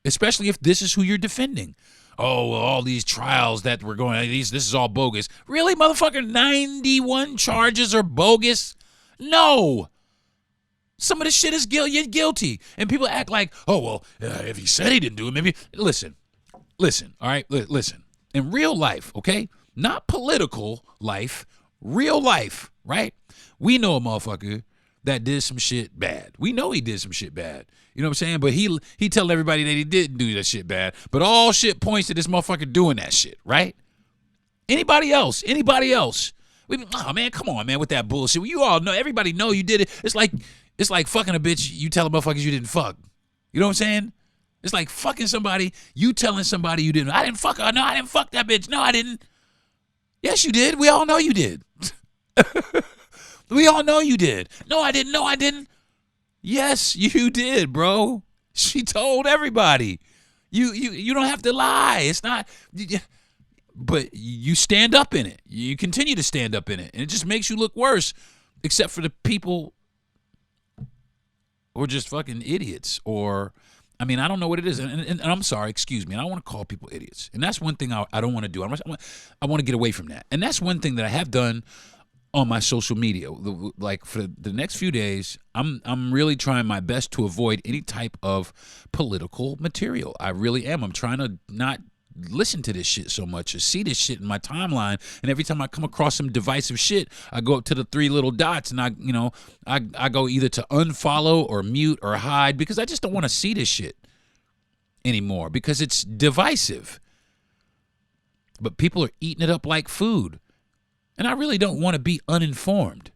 especially if this is who you're defending. Oh, well, all these trials that we're going, this is all bogus. Really, motherfucker? 91 charges are bogus? No. Some of this shit is you're guilty. And people act like, oh, well, if he said he didn't do it, maybe. Listen, all right? Listen. In real life, okay? Not political life, real life, right? We know a motherfucker that did some shit bad. We know he did some shit bad. You know what I'm saying? But he tell everybody that he didn't do that shit bad. But all shit points to this motherfucker doing that shit, right? Anybody else? Oh, man, come on, man, with that bullshit. Well, you all know, everybody know you did it. It's like It's like fucking a bitch, you tell motherfuckers you didn't fuck. You know what I'm saying? It's like fucking somebody, you telling somebody you didn't. I didn't fuck her. No, I didn't fuck that bitch. No, I didn't. Yes, you did. We all know you did. We all know you did. No, I didn't. No, I didn't. Yes, you did, bro. She told everybody. You don't have to lie. It's not. But you stand up in it. You continue to stand up in it, and it just makes you look worse. Except for the people who are just fucking idiots, or I mean, I don't know what it is, and I'm sorry, excuse me. I don't want to call people idiots, and that's one thing I don't want to do. I want to get away from that, and that's one thing that I have done on my social media. Like for the next few days, I'm really trying my best to avoid any type of political material. I really am. I'm trying to not listen to this shit so much or see this shit in my timeline, and every time I come across some divisive shit, I go up to the three little dots and I go either to unfollow or mute or hide, because I just don't want to see this shit anymore because it's divisive. But people are eating it up like food, and I really don't want to be uninformed,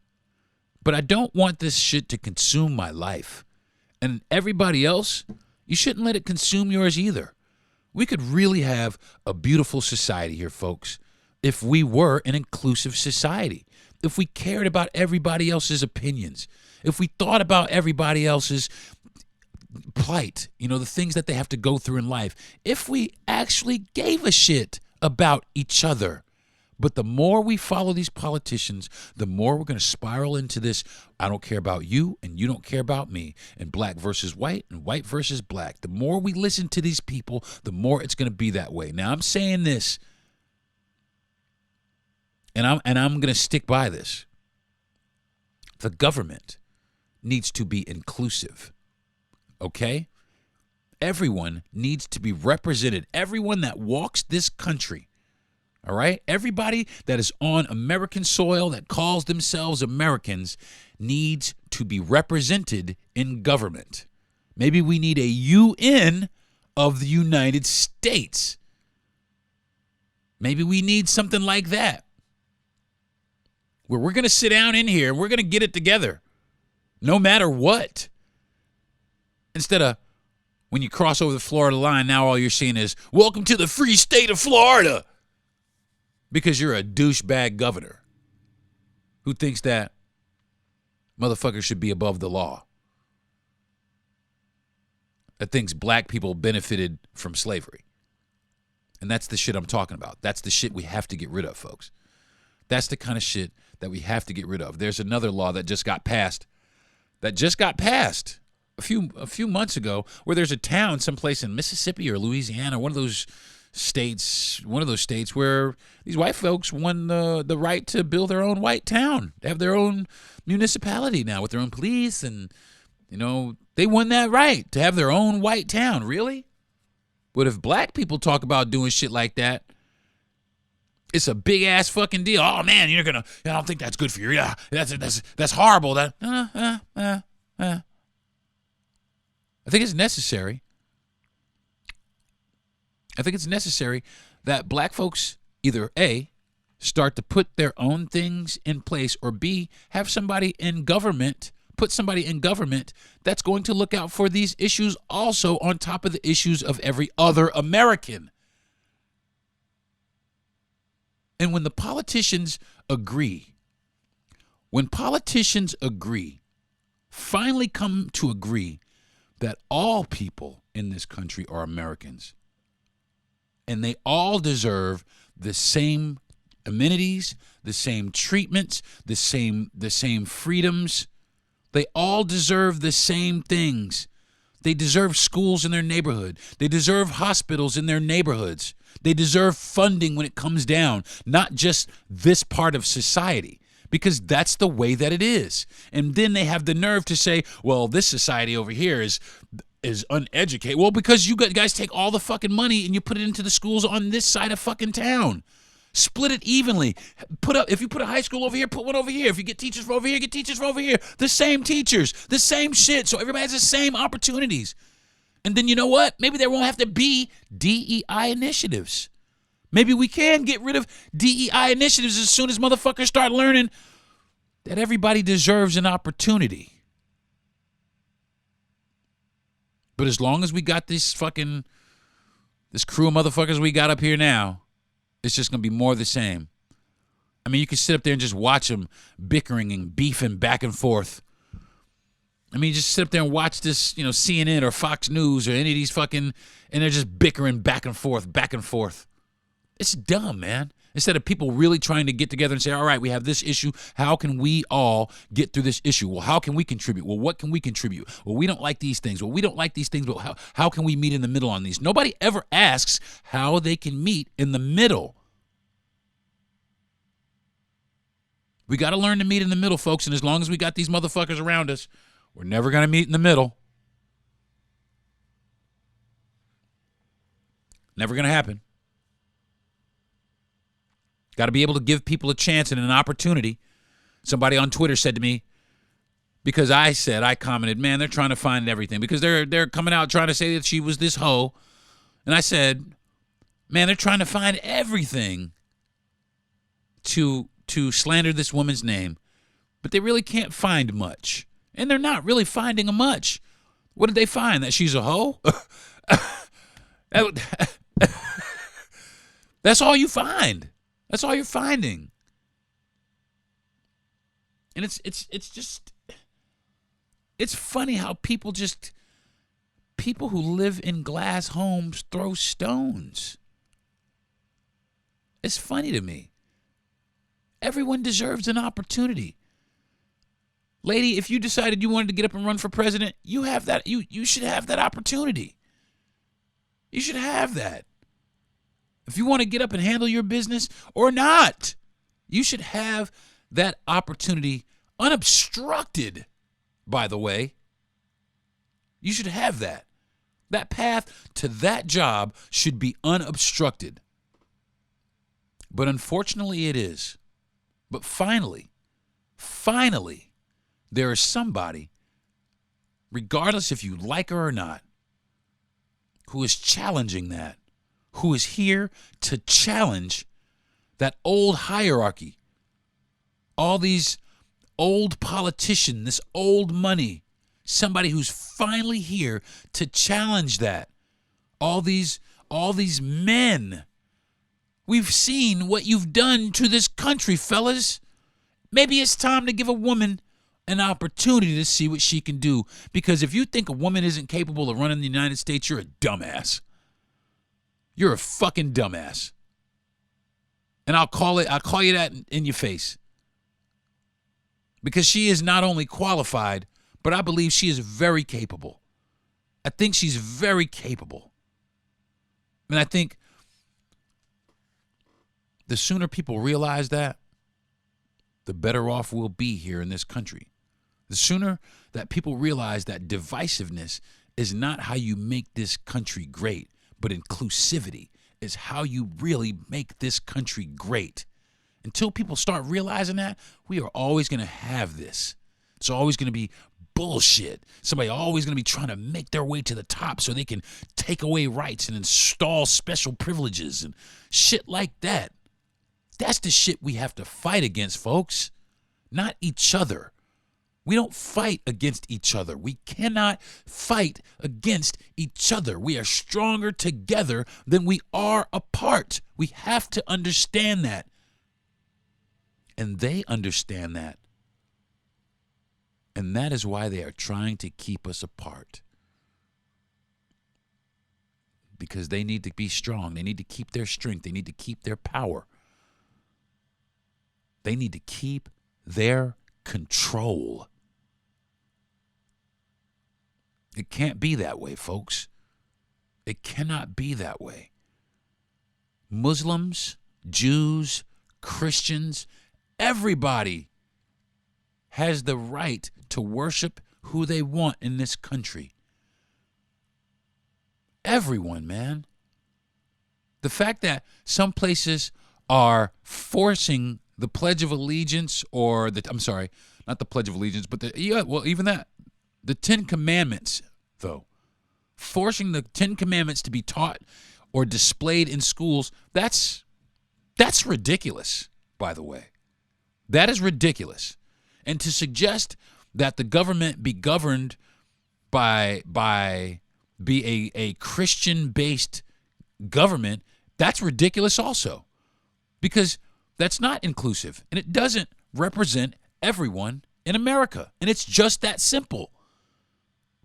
but I don't want this shit to consume my life. And everybody else, you shouldn't let it consume yours either. We could really have a beautiful society here, folks, if we were an inclusive society, if we cared about everybody else's opinions, if we thought about everybody else's plight, the things that they have to go through in life, if we actually gave a shit about each other. But the more we follow these politicians, the more we're going to spiral into this, I don't care about you and you don't care about me, and black versus white and white versus black. The more we listen to these people, the more it's going to be that way. Now, I'm saying this, and I'm going to stick by this. The government needs to be inclusive, okay? Everyone needs to be represented. Everyone that walks this country, all right? Everybody that is on American soil that calls themselves Americans needs to be represented in government. Maybe we need a UN of the United States. Maybe we need something like that, where we're going to sit down in here and we're going to get it together no matter what. Instead of when you cross over the Florida line, now all you're seeing is, welcome to the free state of Florida. Because you're a douchebag governor who thinks that motherfuckers should be above the law, that thinks black people benefited from slavery. And that's the shit I'm talking about. That's the shit we have to get rid of, folks. That's the kind of shit that we have to get rid of. There's another law that just got passed a few months ago, where there's a town someplace in Mississippi or Louisiana, one of those states where these white folks won the right to build their own white town. They have their own municipality now with their own police, and they won that right to have their own white town. Really? But if black people talk about doing shit like that, it's a big ass fucking deal. Oh man, I don't think that's good for you. Yeah, that's horrible. I think it's necessary. I think it's necessary that black folks either A, start to put their own things in place, or B, have somebody in government, put somebody in government that's going to look out for these issues also, on top of the issues of every other American. And when politicians agree, finally come to agree that all people in this country are Americans, and they all deserve the same amenities, the same treatments, the same freedoms. They all deserve the same things. They deserve schools in their neighborhood. They deserve hospitals in their neighborhoods. They deserve funding when it comes down, not just this part of society, because that's the way that it is. And then they have the nerve to say, well, this society over here is uneducated. Well, because you guys take all the fucking money and you put it into the schools on this side of fucking town. Split it evenly. If you put a high school over here, put one over here. If you get teachers from over here, get teachers from over here. The same teachers, the same shit, so everybody has the same opportunities. And then you know what? Maybe there won't have to be DEI initiatives. Maybe we can get rid of DEI initiatives as soon as motherfuckers start learning that everybody deserves an opportunity. But as long as we got this crew of motherfuckers we got up here now, it's just going to be more of the same. I mean, you can sit up there and just watch them bickering and beefing back and forth. I mean, just sit up there and watch this, CNN or Fox News or any of these and they're just bickering back and forth, back and forth. It's dumb, man. Instead of people really trying to get together and say, all right, we have this issue. How can we all get through this issue? Well, how can we contribute? Well, what can we contribute? Well, we don't like these things. Well, we don't like these things, but how can we meet in the middle on these? Nobody ever asks how they can meet in the middle. We got to learn to meet in the middle, folks, and as long as we got these motherfuckers around us, we're never going to meet in the middle. Never going to happen. Got to be able to give people a chance and an opportunity. Somebody on Twitter said to me, because I commented, man, they're trying to find everything because they're coming out trying to say that she was this hoe. And I said, man, they're trying to find everything to slander this woman's name, but they really can't find much. And they're not really finding much. What did they find? That she's a hoe? That's all you find. That's all you're finding. And it's funny how people who live in glass homes throw stones. It's funny to me. Everyone deserves an opportunity. Lady, if you decided you wanted to get up and run for president, you have that. You should have that opportunity. You should have that. If you want to get up and handle your business or not, you should have that opportunity unobstructed, by the way. You should have that. That path to that job should be unobstructed. But unfortunately, it is. But finally, there is somebody, regardless if you like her or not, who is challenging that, who is here to challenge that old hierarchy, all these old politicians, this old money, somebody who's finally here to challenge that. All these men. We've seen what you've done to this country, fellas. Maybe it's time to give a woman an opportunity to see what she can do. Because if you think a woman isn't capable of running the United States, you're a dumbass. You're a fucking dumbass. And I'll call you that in your face. Because she is not only qualified, but I believe she is very capable. I think she's very capable. And I think the sooner people realize that, the better off we'll be here in this country. The sooner that people realize that divisiveness is not how you make this country great, but inclusivity is how you really make this country great. Until people start realizing that, we are always going to have this. It's always going to be bullshit. Somebody always going to be trying to make their way to the top so they can take away rights and install special privileges and shit like that. That's the shit we have to fight against, folks, not each other. We don't fight against each other. We cannot fight against each other. We are stronger together than we are apart. We have to understand that. And they understand that. And that is why they are trying to keep us apart. Because they need to be strong. They need to keep their strength. They need to keep their power. They need to keep their control. It can't be that way, folks. It cannot be that way. Muslims, Jews, Christians, everybody has the right to worship who they want in this country. Everyone, man. The fact that some places are forcing the Pledge of Allegiance not the Pledge of Allegiance, but even that. The Ten Commandments, though. Forcing the Ten Commandments to be taught or displayed in schools, that's ridiculous, by the way. That is ridiculous. And to suggest that the government be governed by be a Christian-based government, that's ridiculous also, because that's not inclusive, and it doesn't represent everyone in America, and it's just that simple.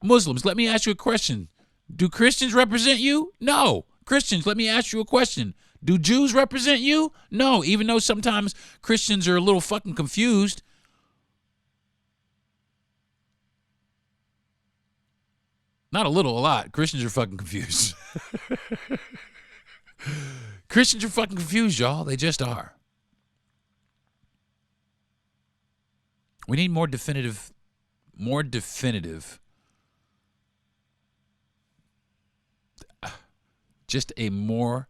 Muslims, let me ask you a question. Do Christians represent you? No. Christians, let me ask you a question. Do Jews represent you? No, even though sometimes Christians are a little fucking confused. Not a little, a lot. Christians are fucking confused. Christians are fucking confused, y'all. They just are. We need more definitive, just a more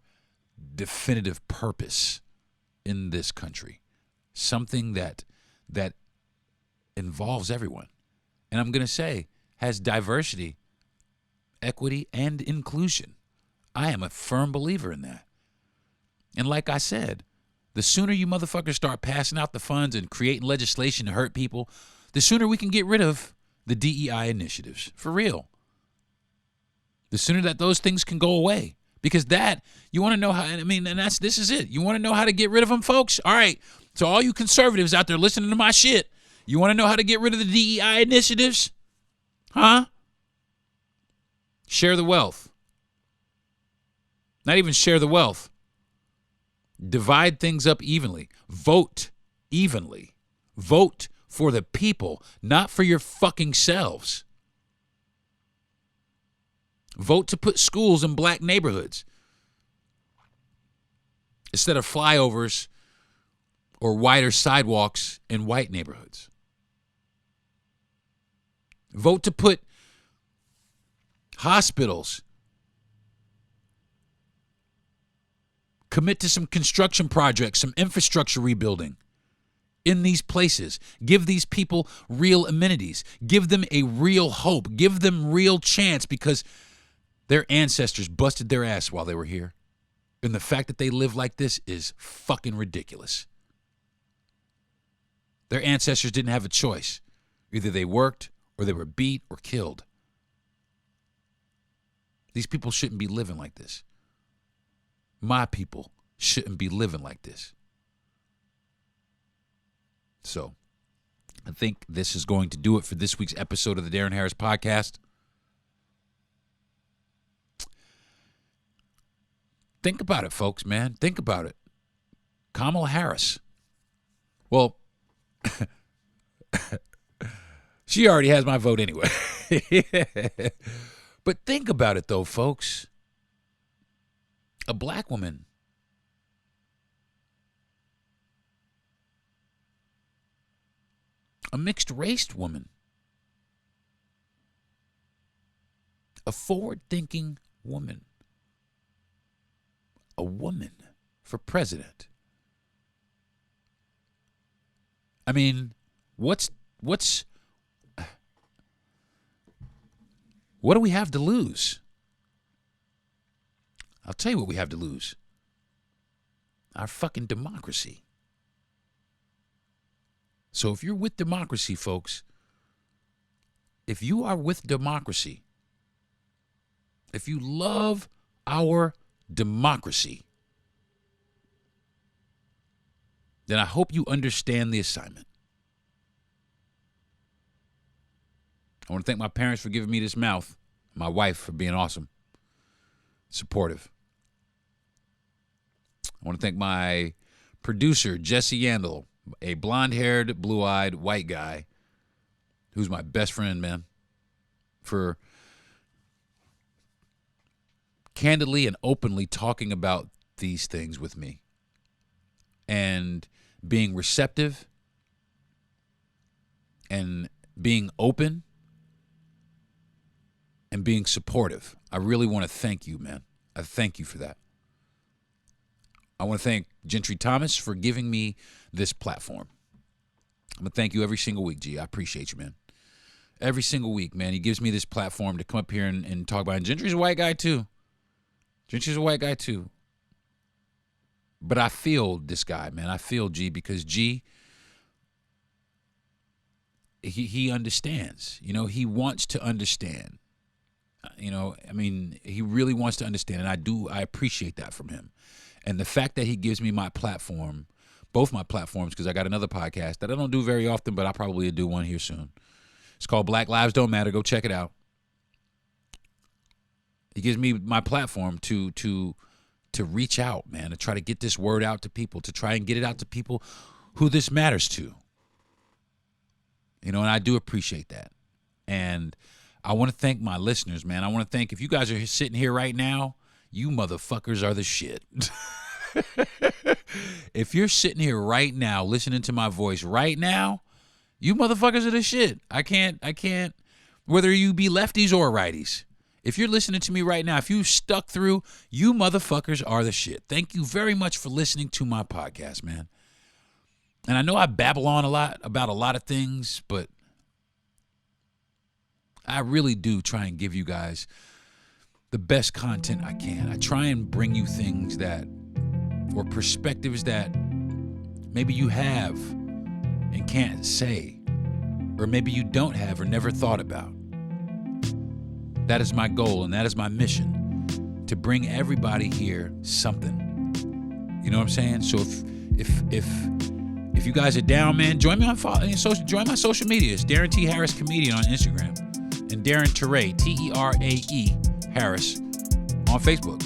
definitive purpose in this country. Something that involves everyone. And I'm going to say has diversity, equity, and inclusion. I am a firm believer in that. And like I said, the sooner you motherfuckers start passing out the funds and creating legislation to hurt people, the sooner we can get rid of the DEI initiatives. For real. The sooner that those things can go away. Because that, you want to know how, I mean, and this is it. You want to know how to get rid of them, folks? All right. So all you conservatives out there listening to my shit, you want to know how to get rid of the DEI initiatives? Huh? Share the wealth. Not even share the wealth. Divide things up evenly. Vote evenly. Vote for the people, not for your fucking selves. Vote to put schools in black neighborhoods instead of flyovers or wider sidewalks in white neighborhoods. Vote to put hospitals, commit to some construction projects, some infrastructure rebuilding in these places. Give these people real amenities. Give them a real hope. Give them real chance, because their ancestors busted their ass while they were here. And the fact that they live like this is fucking ridiculous. Their ancestors didn't have a choice. Either they worked or they were beat or killed. These people shouldn't be living like this. My people shouldn't be living like this. So, I think this is going to do it for this week's episode of the Deron Harris Podcast. Think about it, folks, man. Think about it. Kamala Harris. Well, she already has my vote anyway. But think about it, though, folks. A black woman. A mixed-race woman. A forward-thinking woman. A woman for president. I mean, what do we have to lose? I'll tell you what we have to lose. Our fucking democracy. So if you're with democracy, folks, if you are with democracy, if you love our democracy, then I hope you understand the assignment. I want to thank my parents for giving me this mouth, my wife for being awesome, supportive. I want to thank my producer, Jesse Yandel, a blonde-haired, blue-eyed, white guy who's my best friend, man, for candidly and openly talking about these things with me and being receptive and being open and being supportive. I really want to thank you, man. I thank you for that. I want to thank Gentry Thomas for giving me this platform. I'm going to thank you every single week, G. I appreciate you, man. Every single week, man. He gives me this platform to come up here and talk about it. And Gentry's a white guy, too. Gentry's a white guy, too. But I feel this guy, man. I feel G, because G, he understands. You know, he wants to understand. I mean, he really wants to understand, and I appreciate that from him. And the fact that he gives me my platform, both my platforms, because I got another podcast that I don't do very often, but I'll probably do one here soon. It's called Black Lives Don't Matter. Go check it out. He gives me my platform to reach out, man, to try to get this word out to people, to try and get it out to people who this matters to. And I do appreciate that. And I want to thank my listeners, man. I want to thank, if you guys are sitting here right now, you motherfuckers are the shit. If you're sitting here right now, listening to my voice right now, you motherfuckers are the shit. I can't, whether you be lefties or righties. If you're listening to me right now, if you stuck through, you motherfuckers are the shit. Thank you very much for listening to my podcast, man. And I know I babble on a lot about a lot of things, but I really do try and give you guys the best content I can. I try and bring you things or perspectives that maybe you have and can't say, or maybe you don't have or never thought about. That is my goal, and that is my mission, to bring everybody here something. You know what I'm saying? So if you guys are down, man, join me on join my social media. It's Deron T. Harris Comedian on Instagram, and Darren Terae, Terae Harris on Facebook.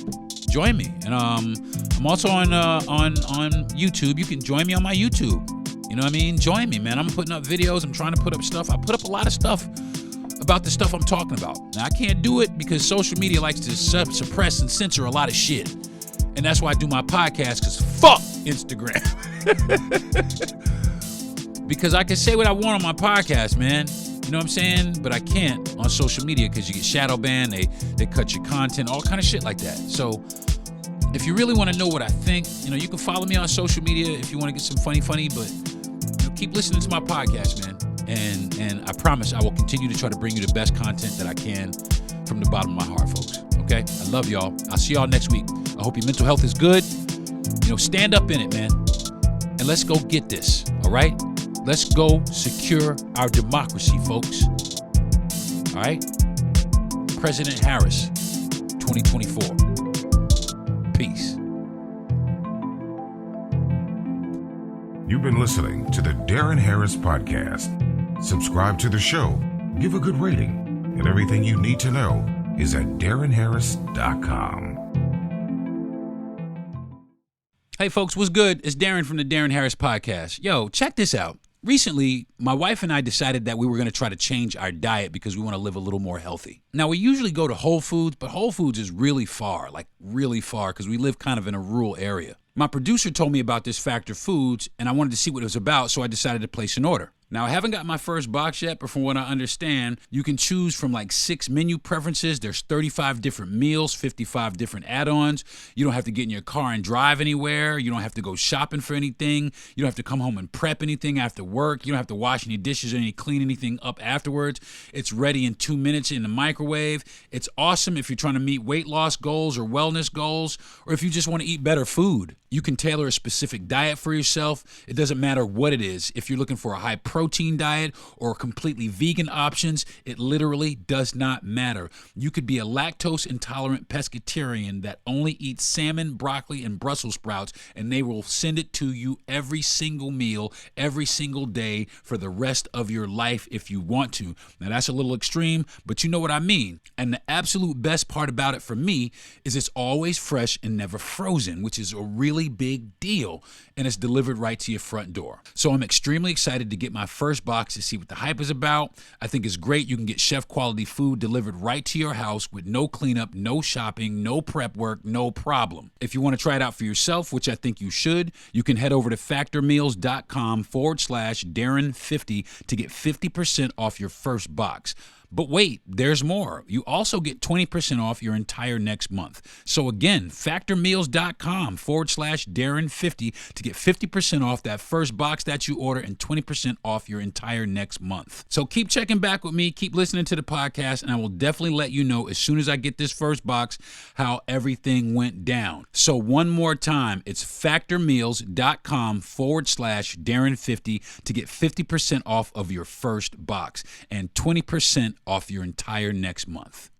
Join me, and I'm also on YouTube. You can join me on my YouTube. You know what I mean? Join me, man. I'm putting up videos. I'm trying to put up stuff. I put up a lot of stuff about the stuff I'm talking about. Now, I can't do it because social media likes to suppress and censor a lot of shit. And that's why I do my podcast, because fuck Instagram. Because I can say what I want on my podcast, man. You know what I'm saying? But I can't on social media because you get shadow banned, they cut your content, all kind of shit like that. So if you really want to know what I think, you can follow me on social media if you want to get some funny, but keep listening to my podcast, man. And I promise I will continue to try to bring you the best content that I can from the bottom of my heart, folks. Okay? I love y'all. I'll see y'all next week. I hope your mental health is good. Stand up in it, man. And let's go get this, all right? Let's go secure our democracy, folks. All right? President Harris, 2024. Peace. You've been listening to the Deron Harris Podcast. Subscribe to the show, give a good rating, and everything you need to know is at DeronHarris.com. Hey, folks, what's good? It's Darren from the Deron Harris Podcast. Yo, check this out. Recently, my wife and I decided that we were going to try to change our diet because we want to live a little more healthy. Now, we usually go to Whole Foods, but Whole Foods is really far, because we live kind of in a rural area. My producer told me about this Factor Foods, and I wanted to see what it was about, so I decided to place an order. Now, I haven't got my first box yet, but from what I understand, you can choose from 6 menu preferences. There's 35 different meals, 55 different add-ons. You don't have to get in your car and drive anywhere. You don't have to go shopping for anything. You don't have to come home and prep anything after work. You don't have to wash any dishes or clean anything up afterwards. It's ready in 2 minutes in the microwave. It's awesome if you're trying to meet weight loss goals or wellness goals, or if you just want to eat better food. You can tailor a specific diet for yourself. It doesn't matter what it is. If you're looking for a high protein diet or completely vegan options, it literally does not matter. You could be a lactose intolerant pescatarian that only eats salmon, broccoli, and Brussels sprouts, and they will send it to you every single meal, every single day for the rest of your life if you want to. Now, that's a little extreme, but you know what I mean. And the absolute best part about it for me is it's always fresh and never frozen, which is a really big deal, and it's delivered right to your front door. So I'm extremely excited to get my first box to see what the hype is about. I think it's great. You can get chef quality food delivered right to your house with no cleanup, no shopping, no prep work, no problem. If you want to try it out for yourself, which I think you should, you can head over to factormeals.com/Darren50 to get 50% off your first box. But wait, there's more. You also get 20% off your entire next month. So again, factormeals.com/Darren50 to get 50% off that first box that you order and 20% off your entire next month. So keep checking back with me, keep listening to the podcast, and I will definitely let you know as soon as I get this first box how everything went down. So one more time, it's factormeals.com/Darren50 to get 50% off of your first box and 20% off your entire next month.